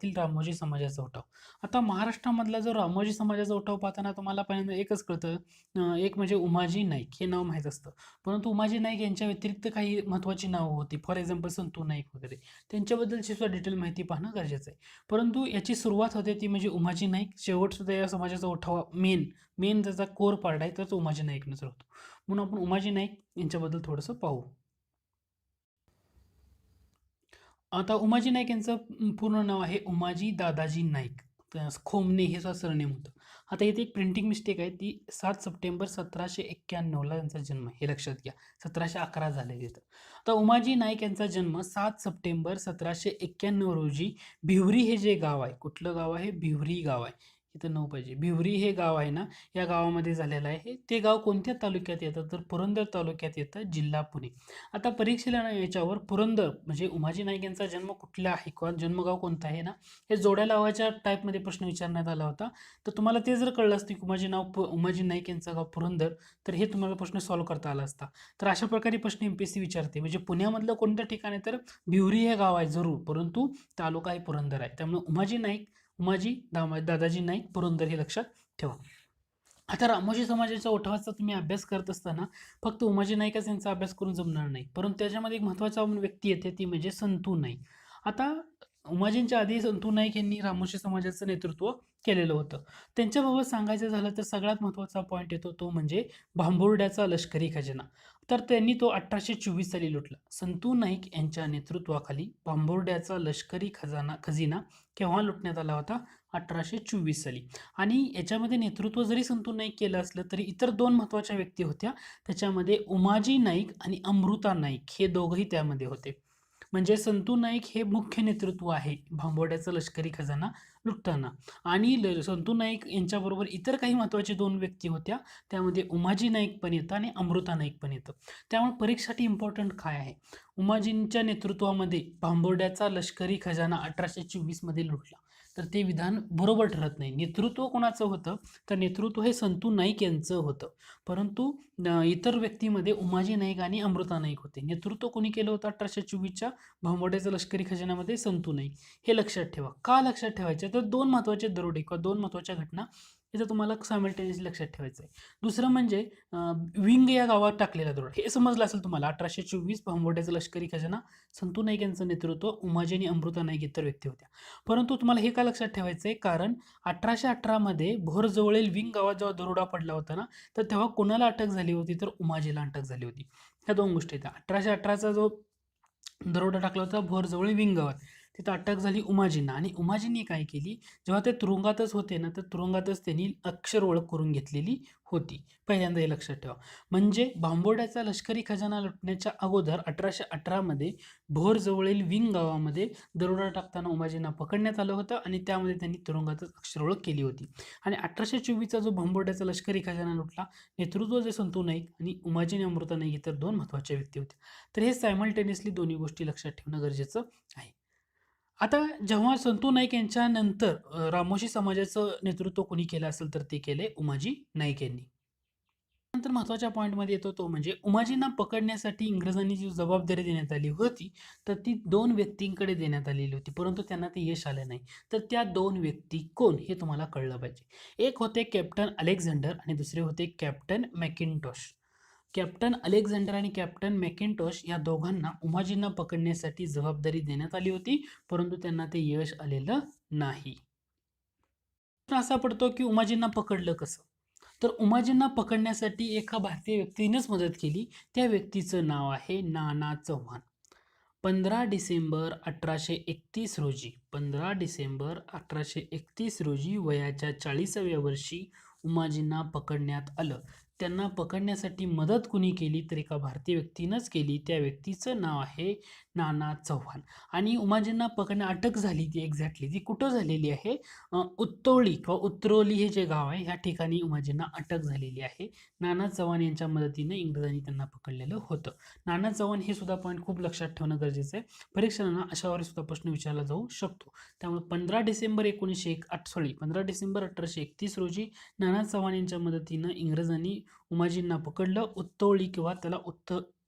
महाराष्ट्रातील रामोजी समाजाचा उठाव. आता महाराष्ट्रामधला जो रामोजी समाजाचा उठाव पाहताना तुम्हाला पहिल्यांदा एकच कळतं, एक म्हणजे उमाजी नाईक हे नाव माहीत असतं. परंतु उमाजी नाईक यांच्या व्यतिरिक्त काही महत्त्वाची नावं होती. फॉर एक्झाम्पल संतू नाईक वगैरे. त्यांच्याबद्दलची सुद्धा डिटेल माहिती पाहणं गरजेचं आहे. परंतु याची सुरुवात होते ती म्हणजे उमाजी नाईक, शेवट सुद्धा या समाजाचा उठाव मेन त्याचा कोर पार्ट आहे तर तो उमाजी नाईकनुसार होतो. म्हणून आपण उमाजी नाईक यांच्याबद्दल थोडंसं पाहू. आता उमाजी नाईक यांचं पूर्ण नाव आहे उमाजी दादाजी नाईक. खोमने हे सरनेम होतं. आता इथे एक प्रिंटिंग मिस्टेक आहे, ती 7 सप्टेंबर 1791ला त्यांचा जन्म आहे, हे लक्षात घ्या. 1711 झाले तिथं. आता उमाजी नाईक यांचा जन्म 7 सप्टेंबर 1791 रोजी भिवरी हे जे गाव आहे, कुठलं गाव आहे? भिवरी गाव आहे. इथं नाव पाहिजे. भिवरी हे गाव आहे ना, या गावामध्ये झालेलं आहे. ते गाव कोणत्या तालुक्यात येतं? तर पुरंदर तालुक्यात येतं, जिल्हा पुणे. आता परीक्षेला ना याच्यावर पुरंदर म्हणजे उमाजी नाईक यांचा जन्म कुठला आहे किंवा जन्मगाव कोणता आहे ना, हे जोड्या लावायच्या टाईपमध्ये प्रश्न विचारण्यात आला होता. तर तुम्हाला ते जर कळलं असतं की उमाजी नाईक यांचं गाव पुरंदर, तर हे तुम्हाला प्रश्न सॉल्व्ह करता आला असता. तर अशा प्रकारे प्रश्न एमपीएससी विचारते. म्हणजे पुण्यामधलं कोणत्या ठिकाणी, तर भिवरी हे गाव आहे जरूर, परंतु तालुका हे पुरंदर आहे. त्यामुळे दादाजी नाईक पुरंदर हे लक्षात ठेवा. आता रामोशी समाजाच्या उठावाचा तुम्ही अभ्यास करत असताना फक्त उमाजी नाईकच यांचा अभ्यास करून जमणार नाही, परंतु त्याच्यामध्ये एक महत्त्वाचा व्यक्ती येते, ती म्हणजे संतू नाईक. आता उमाजींच्या आधी संतू नाईक यांनी रामोशी समाजाचं नेतृत्व केलेलं होतं. त्यांच्याबाबत सांगायचं झालं तर सगळ्यात महत्त्वाचा पॉईंट येतो तो म्हणजे भांबुर्ड्याचा लष्करी खजिना. तर त्यांनी तो 1824 साली लुटला. संतू नाईक यांच्या नेतृत्वाखाली भांबुर्ड्याचा लष्करी खजिना केव्हा लुटण्यात आला होता? 1824 साली. आणि याच्यामध्ये नेतृत्व जरी संतू नाईक केलं असलं तरी इतर दोन महत्त्वाच्या व्यक्ती होत्या. त्याच्यामध्ये उमाजी नाईक आणि अमृता नाईक हे दोघंही त्यामध्ये होते. म्हणजे संतू नाईक हे मुख्य नेतृत्व आहे भांबोड्याचा लष्करी खजाना लुटताना. आणि संतू नाईक यांच्याबरोबर इतर काही महत्त्वाचे दोन व्यक्ती होत्या. त्यामध्ये उमाजी नाईक पण येतं आणि अमृता नाईक पण येतं. त्यामुळे परीक्षेसाठी इम्पॉर्टंट काय आहे? उमाजींच्या नेतृत्वामध्ये भांबोड्याचा लष्करी खजाना 1824 मध्ये लुटला. तर ते विधान बरोबर ठरत नाही. नेतृत्व कोणाचं होतं? तर नेतृत्व हे संतू नाईक यांचं होतं. परंतु इतर व्यक्तीमध्ये उमाजी नाईक आणि अमृता नाईक होते. नेतृत्व कोणी केलं होतं 1824च्या भांबोड्याच्या लष्करी खजिन्यामध्ये? संतू नाईक. हे लक्षात ठेवा. का लक्षात ठेवायचे? तर दोन महत्त्वाचे दरोडे किंवा दोन महत्त्वाच्या घटना इथं तुम्हाला सायमल्टेनियसली लक्षात ठेवायचं आहे. दुसरं म्हणजे विंग या गावात टाकलेला दरोडा. हे समजलं असेल तुम्हाला. 1824 भांबोड्याचा लष्करी खजाना, संतू नाईक यांचं नेतृत्व, उमाजी आणि अमृता नाईक इतर व्यक्ती होत्या. परंतु तुम्हाला हे का लक्षात ठेवायचं आहे? कारण 1818 मध्ये भोरजवळील विंग गावात जेव्हा दरोडा पडला होता ना, तर तेव्हा कोणाला अटक झाली होती? तर उमाजीला अटक झाली होती. ह्या दोन गोष्टी आहेत. 1818चा जो दरोडा टाकला होता भोरजवळील विंग गावात, तिथं अटक झाली उमाजींना. आणि उमाजींनी काय केली, जेव्हा ते तुरुंगातच होते ना, तर तुरुंगातच त्यांनी अक्षर ओळख करून घेतलेली होती. पहिल्यांदा हे लक्षात ठेवा. म्हणजे भांबोड्याचा लष्करी खजाना लुटण्याच्या अगोदर 1818 मध्ये भोरजवळील विंग गावामध्ये दरोडा टाकताना उमाजींना पकडण्यात आलं होतं आणि त्यामध्ये त्यांनी तुरुंगातच अक्षर ओळख केली होती. आणि 1824चा जो भांबोड्याचा लष्करी खजाना लुटला, नेतृत्व जे संतू नाईक आणि उमाजी आणि अमृता नाईक इतर दोन महत्त्वाच्या व्यक्ती होत्या. तर हे सायमल्टेनियसली दोन्ही गोष्टी लक्षात ठेवणं गरजेचं आहे. आता जेव्हा संतू नाईक यांच्या नंतर रामोशी समाजाचं नेतृत्व कोणी केलं असेल तर ते केले उमाजी नाईक यांनी. नंतर महत्त्वाच्या पॉईंटमध्ये येतो तो म्हणजे उमाजींना पकडण्यासाठी इंग्रजांनी जी जबाबदारी देण्यात आली होती, तर ती दोन व्यक्तींकडे देण्यात आलेली होती, परंतु त्यांना ते यश आलं नाही. तर त्या दोन व्यक्ती कोण हे तुम्हाला कळलं पाहिजे. एक होते कॅप्टन अलेक्झांडर आणि दुसरे होते कॅप्टन मॅकिंटॉश. कॅप्टन अलेक्झांडर आणि कॅप्टन मॅकिंटॉश या दोघांना उमाजींना पकडण्यासाठी जबाबदारी देण्यात आली होती, परंतु त्यांना ते यश आलेलं नाही. प्रश्न असा पडतो की उमाजींना पकडलं कसं? तर उमाजींना पकडण्यासाठी एका भारतीय व्यक्तीनेच मदत केली. त्या व्यक्तीचं नाव आहे नाना चव्हाण. 15 डिसेंबर 1831 रोजी वयाच्या 40व्या वर्षी उमाजींना पकडण्यात आलं. त्यांना पकडण्यासाठी मदत कुणी केली? तर एका भारतीय व्यक्तीनंच केली. त्या व्यक्तीचं नाव आहे नाना चव्हाण. आणि उमाजींना अटक झाली ती एक्झॅक्टली ती कुठं झालेली आहे? उत्तोळी किंवा उत्रवली हे जे गाव आहे ह्या ठिकाणी उमाजींना अटक झालेली आहे. नाना चव्हाण यांच्या मदतीने इंग्रजांनी त्यांना पकडलेलं होतं. नाना चव्हाण हे सुद्धा पॉईंट खूप लक्षात ठेवणं गरजेचं आहे. परीक्षांना अशावर सुद्धा प्रश्न विचारला जाऊ शकतो. त्यामुळे 15 डिसेंबर 1831 रोजी नाना चव्हाण यांच्या मदतीनं इंग्रजांनी उमाजींना पकडलं. उत्तोळी किंवा त्याला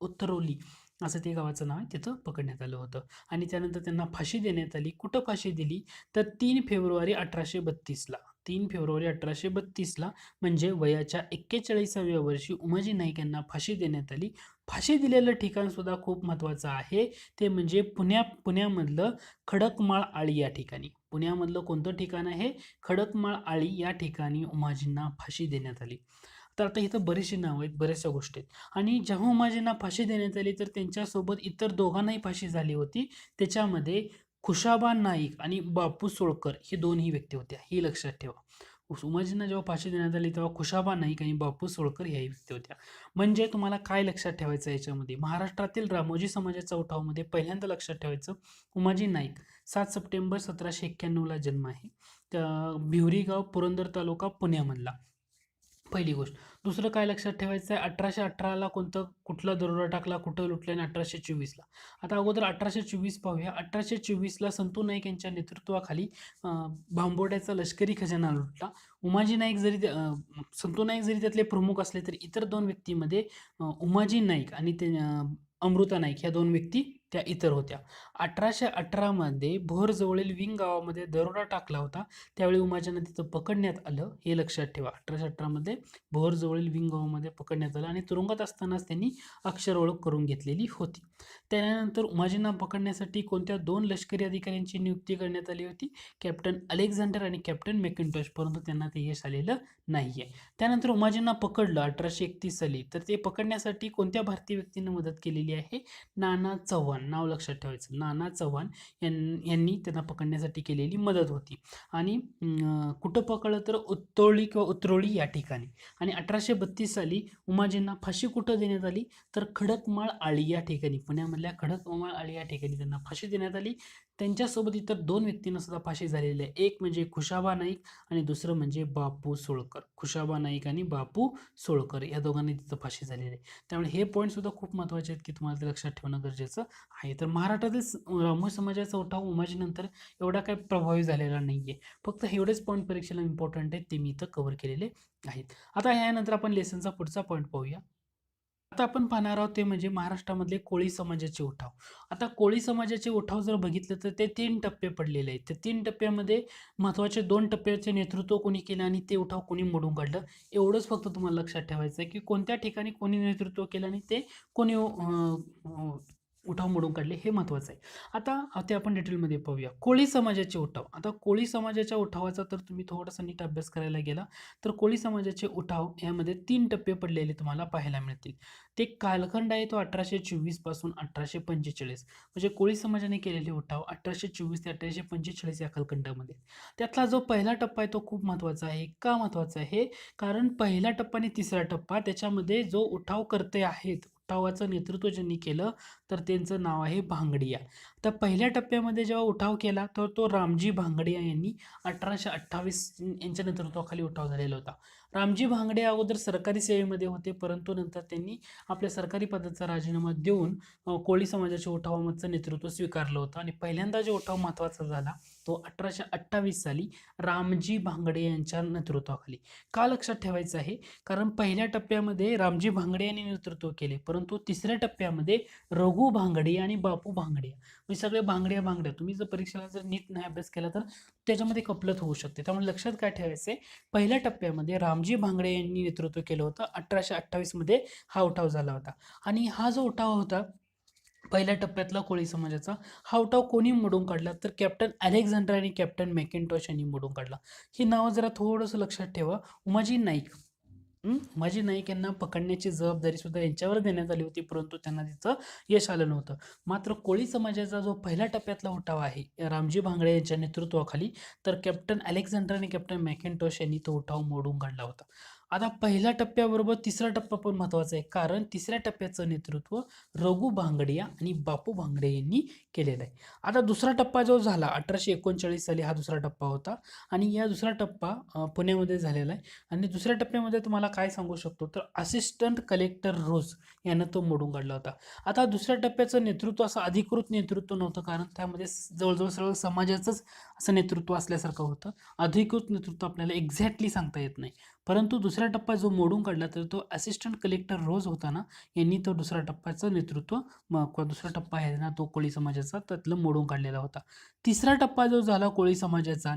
उत्तरवली असं ते गावाचं नाव आहे, तिथं पकडण्यात आलं होतं. आणि त्यानंतर त्यांना फाशी देण्यात आली. कुठं फाशी दिली तर 3 फेब्रुवारी 1832ला. 3 फेब्रुवारी 1832ला म्हणजे वयाच्या 41व्या वर्षी उमाजी नाईक यांना फाशी देण्यात आली. फाशी दिलेलं ठिकाण सुद्धा खूप महत्त्वाचं आहे. ते म्हणजे पुण्यामधलं खडकमाळ आळी या ठिकाणी. पुण्यामधलं कोणतं ठिकाण आहे? खडकमाळ आळी या ठिकाणी उमाजींना फाशी देण्यात आली. तर आता इथं बरीचशी नावं आहेत, बऱ्याचशा गोष्टी आहेत. आणि जेव्हा उमाजींना फाशी देण्यात आली तर त्यांच्यासोबत इतर दोघांनाही फाशी झाली होती. त्याच्यामध्ये खुशाबा नाईक आणि बापू सोळकर हे दोनही व्यक्ती होत्या, हे लक्षात ठेवा. उमाजींना जेव्हा फाशी देण्यात आली तेव्हा खुशाबा नाईक आणि बापू सोळकर ह्याही व्यक्ती होत्या. म्हणजे तुम्हाला काय लक्षात ठेवायचं याच्यामध्ये, महाराष्ट्रातील रामोजी समाजाच्या उठावामध्ये पहिल्यांदा लक्षात ठेवायचं, उमाजी नाईक 7 सप्टेंबर 1791ला जन्म आहे. त्या भिवरी गाव, पुरंदर तालुका, पुण्यामधला. पहिली गोष्ट. दुसरं काय लक्षात ठेवायचं आहे, 1818ला कुठला दरोडा टाकला, कुठं लुटलं, आणि 1824ला. आता अगोदर 1824 पाहूया. 1824ला संतू नाईक यांच्या नेतृत्वाखाली भांबोड्याचा लष्करी खजाना लुटला. उमाजी नाईक संतू नाईक जरी त्यातले प्रमुख असले तरी इतर दोन व्यक्तीमध्ये उमाजी नाईक आणि ते अमृता नाईक ह्या दोन व्यक्ती त्या इतर होत्या. 1818मध्ये भोरजवळील विंग गावामध्ये दरोडा टाकला होता. त्यावेळी उमाजींना तिथं पकडण्यात आलं, हे लक्षात ठेवा. 1818मध्ये भोरजवळील विंग गावामध्ये पकडण्यात आलं आणि तुरुंगात असतानाच त्यांनी अक्षर ओळख करून घेतलेली होती. त्यानंतर उमाजींना पकडण्यासाठी कोणत्या 2 लष्करी अधिकाऱ्यांची नियुक्ती करण्यात आली होती? कॅप्टन अलेक्झांडर आणि कॅप्टन मॅकिंटोश, परंतु त्यांना ते यश आलेलं नाहीये. त्यानंतर उमाजींना पकडलं 1831 साली. तर ते पकडण्यासाठी कोणत्या भारतीय व्यक्तीने मदत केलेली आहे? नाना चव्हाण. नाव लक्षात ठेवायचं, नाना चव्हाण यांनी त्यांना पकडण्यासाठी केलेली मदत होती. आणि कुठं पकडलं तर उत्तोळी किंवा उतरोळी या ठिकाणी. आणि 1832 साली उमाजींना फाशी कुठं देण्यात आली तर खडकमाळ आळी या ठिकाणी, पुण्यामधल्या खडकमाळ आळी या ठिकाणी त्यांना फाशी देण्यात आली. त्यांच्यासोबत इतर 2 व्यक्तींना सुद्धा फाशी झालेली आहे. एक म्हणजे खुशाबा नाईक आणि दुसरं म्हणजे बापू सोळकर. खुशाबा नाईक आणि बापू सोळकर या दोघांनी तिथं फाशी झालेली आहे. त्यामुळे हे पॉईंट सुद्धा खूप महत्त्वाचे आहेत की तुम्हाला ते लक्षात ठेवणं गरजेचं आहे. तर महाराष्ट्रातील रामोजी समाजाचा उठाव उमाजीनंतर एवढा काही प्रभावी झालेला नाहीये. फक्त एवढेच पॉईंट परीक्षेला इम्पॉर्टंट आहेत, ते मी इथं कव्हर केलेले आहेत. आता यानंतर आपण लेसनचा पुढचा पॉईंट पाहूया. आता आपण पाहणार आहोत ते म्हणजे महाराष्ट्रामधले कोळी समाजाचे उठाव. आता कोळी समाजाचे उठाव जर बघितलं तर ते 3 टप्पे पडलेले आहेत. त्या 3 टप्प्यामध्ये महत्त्वाचे 2 टप्प्याचे नेतृत्व कोणी केलं आणि ते उठाव कोणी मोडून काढलं, एवढंच फक्त तुम्हाला लक्षात ठेवायचं आहे की कोणत्या ठिकाणी कोणी नेतृत्व केलं आणि ते कोणी उठाव मोडून काढले, हे महत्त्वाचं आहे. आता ते आपण डिटेलमध्ये पाहूया. कोळी समाजाचे उठाव. आता कोळी समाजाच्या उठावाचा तर तुम्ही थोडासा नीट अभ्यास करायला गेला तर कोळी समाजाचे उठाव यामध्ये 3 टप्पे पडलेले तुम्हाला पाहायला मिळतील. ते कालखंड आहे तो 1824 पासून 1845, म्हणजे कोळी समाजाने केलेले उठाव 1824 ते 1845 या कालखंडामध्ये. त्यातला जो पहिला टप्पा आहे तो खूप महत्त्वाचा आहे. का महत्त्वाचा आहे? कारण पहिला टप्पा आणि तिसरा टप्पा त्याच्यामध्ये जो उठावकर्ते आहेत, उठावाचं नेतृत्व ज्यांनी केलं तर त्यांचं नाव आहे भांगडिया. तर पहिल्या टप्प्यामध्ये जेव्हा उठाव केला तर तो रामजी भांगडिया यांनी 1828 यांच्या नेतृत्वाखाली उठाव झालेला होता. रामजी भांगडिया अगोदर सरकारी सेवेमध्ये होते, परंतु नंतर त्यांनी आपल्या सरकारी पदाचा राजीनामा देऊन कोळी समाजाच्या उठावाचं नेतृत्व स्वीकारलं होतं. आणि पहिल्यांदा जो उठाव महत्त्वाचा झाला तो 1828 साली रामजी भांगडिया यांच्या नेतृत्वाखाली. का लक्षात ठेवायचं आहे? कारण पहिल्या टप्प्यामध्ये रामजी भांगडिया यांनी नेतृत्व केले, परंतु तिसऱ्या टप्प्यामध्ये रघु भांगडिया आणि बापू भांगडिया, म्हणजे सगळे भांगड्या तुम्ही जर परीक्षेला जर नीट नाही अभ्यास केला तर त्याच्यामध्ये कपलत होऊ शकते. त्यामुळे लक्षात काय ठेवायचंय, पहिल्या टप्प्यामध्ये रामजी भांगडिया यांनी नेतृत्व केलं होतं. 1828 मध्ये हा उठाव झाला होता. आणि हा जो उठाव होता पहिल्या टप्प्यातला कोळी समाजाचा, हा उठाव कोणी मोडून काढला तर कॅप्टन अलेक्झांडर आणि कॅप्टन मॅकिंटोश यांनी मोडून काढला. ही नावं जरा थोडंसं लक्षात ठेवा. उमाजी नाईक उमाजी नाईक यांना पकडण्याची जबाबदारी सुद्धा यांच्यावर देण्यात आली होती, परंतु त्यांना तिचं यश आलं नव्हतं. मात्र कोळी समाजाचा जो पहिल्या टप्प्यातला उठाव आहे रामजी भांगडिया यांच्या नेतृत्वाखाली, तर कॅप्टन अलेक्झांडर आणि कॅप्टन मॅकिंटोश यांनी तो उठाव मोडून काढला होता. आता पहिल्या टप्प्याबरोबर तिसरा टप्पा पण महत्त्वाचा आहे, कारण तिसऱ्या टप्प्याचं नेतृत्व रघु भांगडिया आणि बापू भांगडिया यांनी केलेलं आहे. आता दुसरा टप्पा जो झाला 1839 साली, हा दुसरा टप्पा होता. आणि या दुसरा टप्पा पुण्यामध्ये झालेला आहे. आणि दुसऱ्या टप्प्यामध्ये तुम्हाला काय सांगू शकतो तर असिस्टंट कलेक्टर रोज यानं तो मोडून काढला होता. आता दुसऱ्या टप्प्याचं नेतृत्व असं अधिकृत नेतृत्व नव्हतं, कारण त्यामध्ये जवळजवळ सर्व समाजाचंच असं नेतृत्व असल्यासारखं होतं. अधिकृत नेतृत्व आपल्याला एक्झॅक्टली सांगता येत नाही. परंतु दुसऱ्या दुसरा टप्पा जो मोडून काढला तर तो असिस्टंट कलेक्टर रोज होता ना, यांनी तो दुसरा टप्प्याचं नेतृत्व दुसरा टप्पा आहे ना तो कोळी समाजाचा त्यातलं मोडून काढलेला होता. तिसरा टप्पा जो झाला कोळी समाजाचा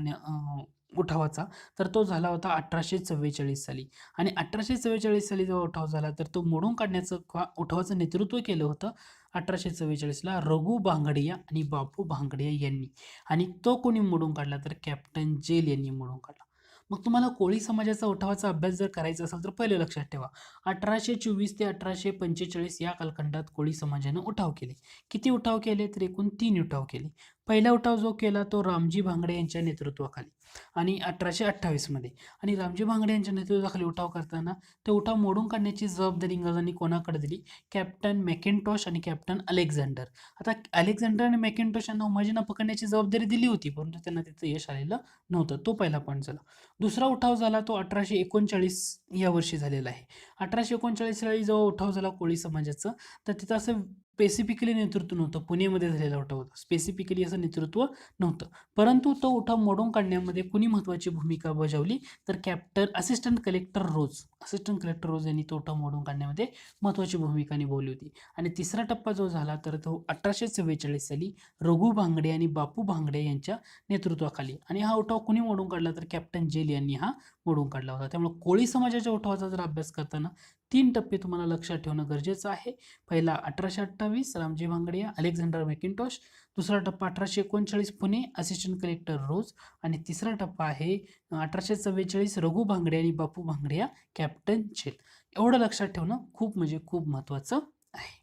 उठावाचा, तर तो झाला होता 1844 साली. आणि 1844 साली जो उठाव झाला तर तो मोडून काढण्याचं उठावाचं नेतृत्व केलं होतं 1844ला रघु भांगडिया आणि बापू भांगडिया यांनी. आणि तो कोणी मोडून काढला तर कॅप्टन जेल यांनी मोडून काढला. मग तुम्हाला कोळी समाजाचा उठावाचा अभ्यास जर करायचा असेल तर पहिले लक्षात ठेवा, 1824 ते 1845 या कालखंडात कोळी समाजानं उठाव केले. किती उठाव केले तर एकूण 3 उठाव केले. पहिला उठाव जो केला तो रामजी भांगडे यांच्या नेतृत्वाखाली आणि 1828 मध्ये. आणि रामजी भांगडे यांच्या नेतृत्वाखाली उठाव करताना ते उठाव मोडून काढण्याची जबाबदारी इंग्रजांनी कोणाकडे दिली? कॅप्टन मॅकिंटॉश आणि कॅप्टन अलेक्झांडर. आता अलेक्झांडर आणि मॅकिंटॉश यांना उमाजींना पकडण्याची जबाबदारी दिली होती, परंतु त्यांना तिचं यश आलेलं नव्हतं. तो पहिला पॉईंट झाला. दुसरा उठाव झाला तो 1839 या वर्षी झालेला आहे. 1839 साली जेव्हा उठाव झाला कोळी समाजाचं, तर तिथं असं स्पेसिफिकली नेतृत्व नव्हतं. पुणेमध्ये झालेला उठाव होता. स्पेसिफिकली असं नेतृत्व नव्हतं. परंतु तो उठाव मोडून काढण्यामध्ये कुणी महत्त्वाची भूमिका बजावली तर असिस्टंट कलेक्टर रोज यांनी तो उठाव मोडून काढण्यामध्ये महत्त्वाची भूमिका निभावली होती. आणि तिसरा टप्पा जो झाला तर तो 1844 साली रघु भांगडे आणि बापू भांगडे यांच्या नेतृत्वाखाली. आणि हा उठाव कुणी मोडून काढला तर कॅप्टन जेल यांनी हा मोडून काढला होता. त्यामुळे कोळी समाजाच्या उठावाचा जर अभ्यास करताना 3 टप्पे तुम्हाला लक्षात ठेवणं गरजेचं आहे. पहिला 1828 रामजी भांगडिया, अलेक्झांडर मॅकिंटॉश. दुसरा टप्पा 1839 पुणे, असिस्टंट कलेक्टर रोज. आणि तिसरा टप्पा आहे 1844 रघु भांगडे आणि बापू भांगडिया, कॅप्टन जेल. एवढं लक्षात ठेवणं खूप म्हणजे खूप महत्त्वाचं आहे.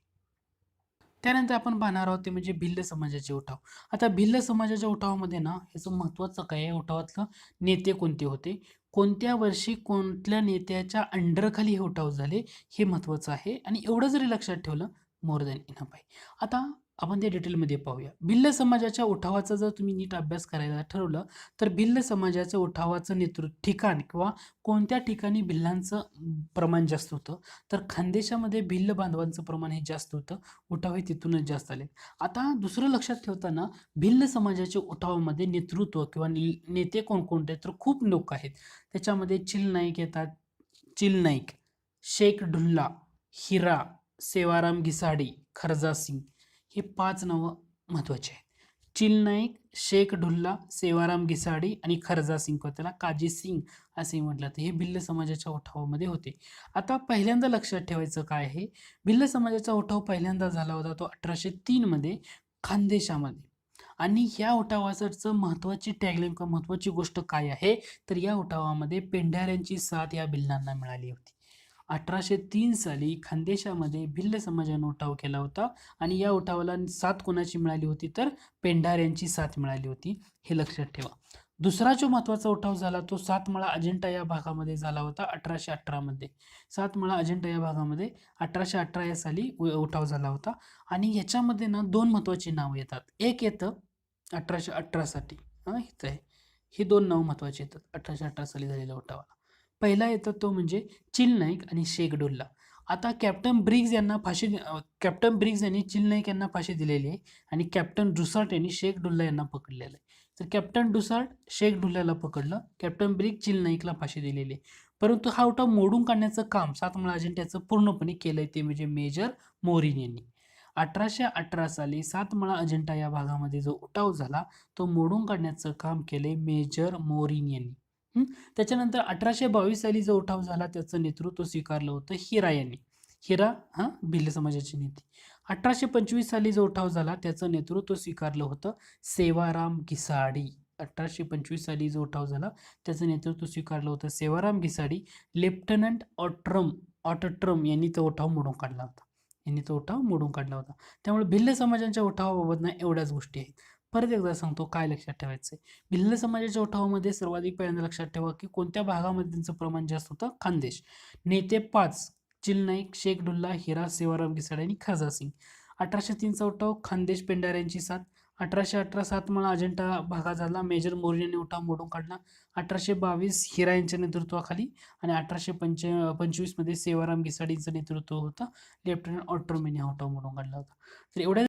त्यानंतर आपण पाहणार आहोत ते म्हणजे भिल्ल समाजाचे उठाव. आता भिल्ल समाजाच्या उठावामध्ये ना ह्याचं महत्त्वाचं काय आहे, उठावातलं नेते कोणते होते, कोणत्या वर्षी कोणत्या नेत्याच्या अंडरखाली हे उठाव झाले, हे महत्त्वाचं आहे. आणि एवढं जरी लक्षात ठेवलं मोर दॅन इनफ आहे. आता आपण ते डिटेलमध्ये पाहूया. भिल्ल समाजाच्या उठावाचा जर तुम्ही नीट अभ्यास करायला ठरवलं तर भिल्ल समाजाच्या उठावाचं नेतृत्व ठिकाण किंवा कोणत्या ठिकाणी भिल्लांचं प्रमाण जास्त होतं, तर खानदेशामध्ये भिल्ल बांधवांचं प्रमाण हे जास्त होतं. उठाव हे तिथूनच जास्त आले. आता दुसरं लक्षात ठेवताना भिल्ल समाजाच्या उठावामध्ये नेतृत्व किंवा नेते कोणकोणते तर खूप लोक आहेत. त्याच्यामध्ये चिल नाईक येतात. चिल नाईक, शेख ढुल्ला, हिरा, सेवाराम घिसाडी, खरजा सिंग, हे 5 नावं महत्त्वाचे आहेत. चिल नाईक, शेख ढुल्ला, सेवाराम घिसाडी आणि खरजा सिंग, त्याला काजी सिंग असे म्हटलं तर हे भिल्ल समाजाच्या उठावामध्ये होते. आता पहिल्यांदा लक्षात ठेवायचं काय आहे, भिल्ल समाजाचा उठाव पहिल्यांदा झाला होता तो 1803 मध्ये खानदेशामध्ये. आणि ह्या उठावाचं महत्त्वाची टॅगलाईन किंवा महत्त्वाची गोष्ट काय आहे तर या उठावामध्ये पेंढाऱ्यांची साथ या भिल्लांना मिळाली होती. 1803 साली खानदेशामध्ये भिल्ल समाजाने उठाव केला होता आणि या उठावाला साथ कोणाची मिळाली होती तर पेंढाऱ्यांची साथ मिळाली होती, हे लक्षात ठेवा. दुसरा जो महत्त्वाचा उठाव झाला तो सातमाळा अजिंठा या भागामध्ये झाला होता 1818 मध्ये. सातमाळा अजिंठा या भागामध्ये 1818 या साली उठाव झाला होता. आणि ह्याच्यामध्ये ना 2 महत्त्वाची नावं येतात. एक येतं 1818 साठी, इथं आहे, ही 2 नावं महत्त्वाची येतात 1818 साली झालेल्या उठावाला. पहिला येतं तो म्हणजे चिल नाईक आणि शेख ढुल्ला. आता कॅप्टन ब्रिग्ज यांनी चिल नाईक यांना फाशी दिलेली आहे आणि कॅप्टन डुसार्ट यांनी शेख ढुल्ला यांना पकडलेलं आहे. तर कॅप्टन डुसार्ट शेख ढुल्ल्याला पकडलं, कॅप्टन ब्रिग्ज चिल नाईकला फाशी दिलेली आहे. परंतु हा उठाव मोडून काढण्याचं काम सातमाळा अजिंठ्याचं पूर्णपणे केलंय ते म्हणजे मेजर मोरिन यांनी. 1818 साली सातमाळा अजिंठा या भागामध्ये जो उठाव झाला तो मोडून काढण्याचं काम केले मेजर मोरिन यांनी. त्याच्यानंतर 1822 साली जो उठाव झाला त्याचं नेतृत्व स्वीकारलं होतं हिरा यांनी. हिरा भिल्ल समाजाचे नेते. 1825 साली जो उठाव झाला त्याचं नेतृत्व स्वीकारलं होतं सेवाराम घिसाडी. 1825 साली जो उठाव झाला त्याचं नेतृत्व स्वीकारलं होतं सेवाराम घिसाडी. लेफ्टनंट ऑटट्रम यांनी तो उठाव मोडून काढला होता. त्यामुळे भिल्ल समाजाच्या उठावाबाबत ना एवढ्याच गोष्टी आहेत. परत एकदा सांगतो काय लक्षात ठेवायचं आहे. भिल्ल समाजाच्या उठावामध्ये सर्वाधिक पहिल्यांदा लक्षात ठेवा की कोणत्या भागामध्ये त्यांचं प्रमाण जास्त होतं, खानदेश. नेते 5 चिल नाईक, शेख ढुल्ला, हिरा, सेवाराम घिसाडे आणि खरजा सिंग. 1803 चा उठाव खानदेश पेंढाऱ्यांची साथ. 1818 सातमाळा अजिंठा भागात झाला, मेजर मोरिन यांनी उठाव मोडून काढला. 1822 हिरा यांच्या नेतृत्वाखाली आणि 1825 मध्ये सेवाराम घिसाडींचं नेतृत्व होतं. लेफ्टनंट ऑटट्रम यांनी हा उठाव मोडून काढला होता. तर एवढ्या